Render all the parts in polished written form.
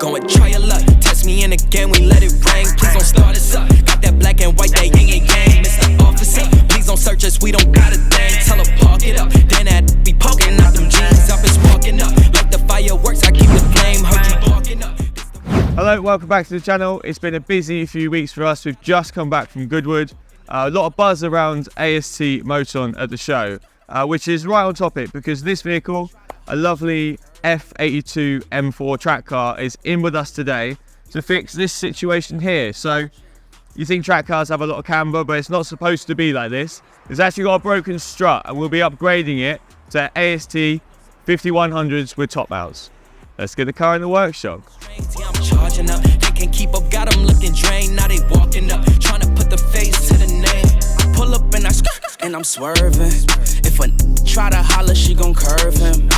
Go and try your luck. Test me in again, we let it rain. Please don't start us up. Got that black and white, that yin and yang. Mr. Officer, please don't search us, we don't got a thing. Tell her park it up. Then that be poking out them jeans. Up is walking up. Like the fireworks, I keep the flame. Heard you walking up. Hello, welcome back to the channel. It's been a busy few weeks for us. We've just come back from Goodwood. A lot of buzz around AST Moton at the show, which is right on topic because this vehicle, a lovely F82 M4 track car, is in with us today to fix this situation here. So you think track cars have a lot of camber, but it's not supposed to be like this. It's actually got a broken strut and we'll be upgrading it to AST 5100s with top mounts. Let's get the car in the workshop. I'm charging up, they can't keep up, got them looking drained. Now they walking up, trying to put the face to the name. Pull up and and I'm swerving. If a try to holler, she gon' curve him.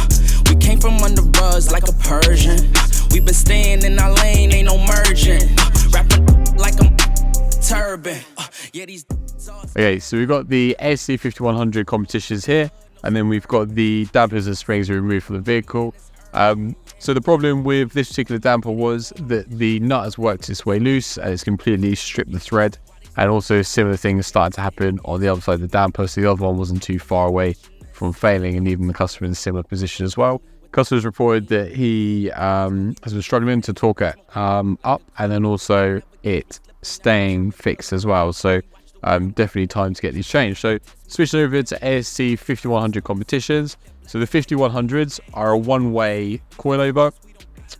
We came from under rugs like a Persian. We been staying in our lane, ain't no merging. Rapping like I'm turban. Yeah, these. Okay, so we've got the AST 5100 competitions here, and then we've got the dampers and springs we removed from the vehicle. So the problem with this particular damper was that the nut has worked its way loose and it's completely stripped the thread, and also similar things started to happen on the other side of the damper, so the other one wasn't too far away from failing and leaving the customer in a similar position as well. Customers reported that he has been struggling to torque it up, and then also it staying fixed as well, so definitely time to get these changed. So switching over to AST 5100 competitions. So the 5100s are a one-way coilover.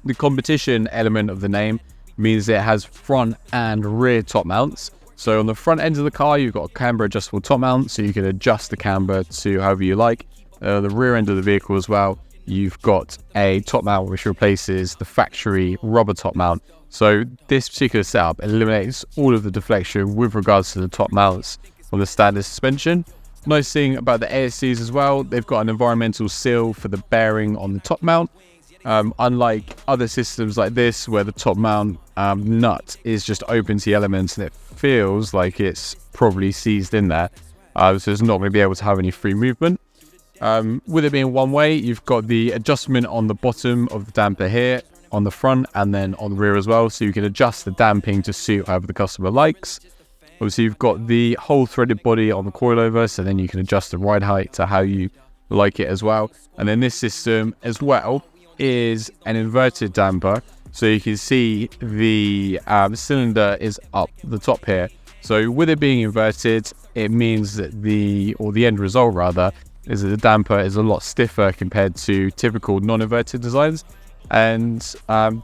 The competition element of the name means it has front and rear top mounts. So on the front end of the car, you've got a camber adjustable top mount, so you can adjust the camber to however you like. The rear end of the vehicle as well, you've got a top mount which replaces the factory rubber top mount. So this particular setup eliminates all of the deflection with regards to the top mounts on the standard suspension. Nice thing about the ASCs as well, they've got an environmental seal for the bearing on the top mount. Unlike other systems like this where the top mount nut is just open to the elements and it feels like it's probably seized in there, so it's not going to be able to have any free movement. With it being one way, you've got the adjustment on the bottom of the damper here, on the front and then on the rear as well, so you can adjust the damping to suit however the customer likes. Obviously you've got the whole threaded body on the coilover, so then you can adjust the ride height to how you like it as well. And then this system as well is an inverted damper, so you can see the cylinder is up the top here. So with it being inverted, it means that the end result rather is that the damper is a lot stiffer compared to typical non-inverted designs. And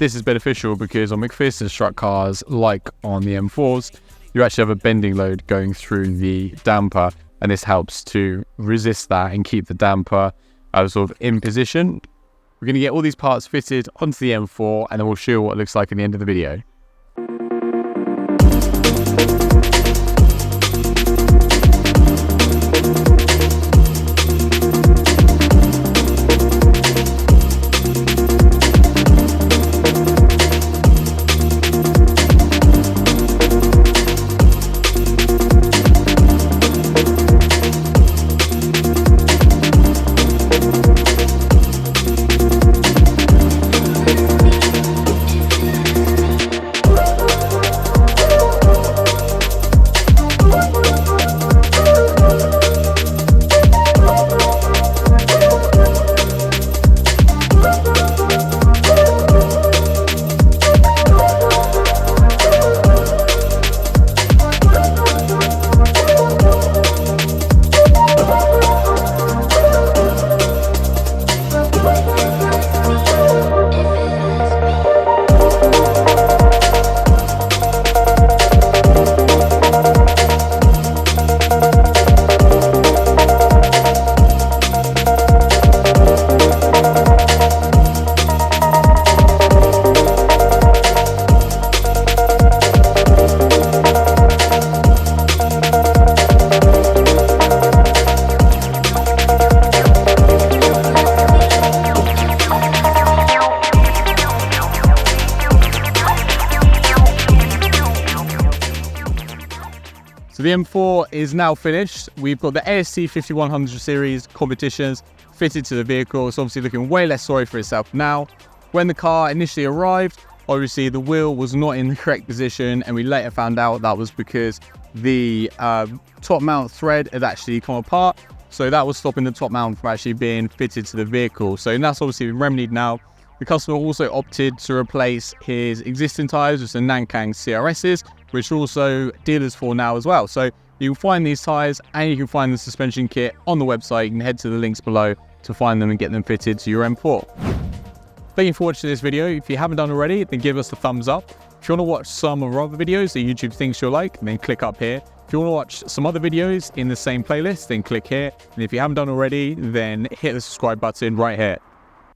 this is beneficial because on McPherson strut cars, like on the M4s, you actually have a bending load going through the damper, and this helps to resist that and keep the damper sort of in position. We're going to get all these parts fitted onto the M4, and then we'll show you what it looks like at the end of the video. So the M4 is now finished. We've got the AST 5100 series competitions fitted to the vehicle. It's obviously looking way less sorry for itself now. When the car initially arrived, Obviously, the wheel was not in the correct position, and we later found out that was because the top mount thread had actually come apart. So that was stopping the top mount from actually being fitted to the vehicle. So that's obviously been remedied now. The customer also opted to replace his existing tyres with the nankang CRSs, which are also dealers for now as well. So you can find these tyres and you can find the suspension kit on the website. You can head to the links below to find them and get them fitted to your M4. Thank you for watching this video. If you haven't done already, then give us a thumbs up. If you want to watch some of our other videos that YouTube thinks you'll like, then click up here. If you want to watch some other videos in the same playlist, then click here. And if you haven't done already, then hit the subscribe button right here.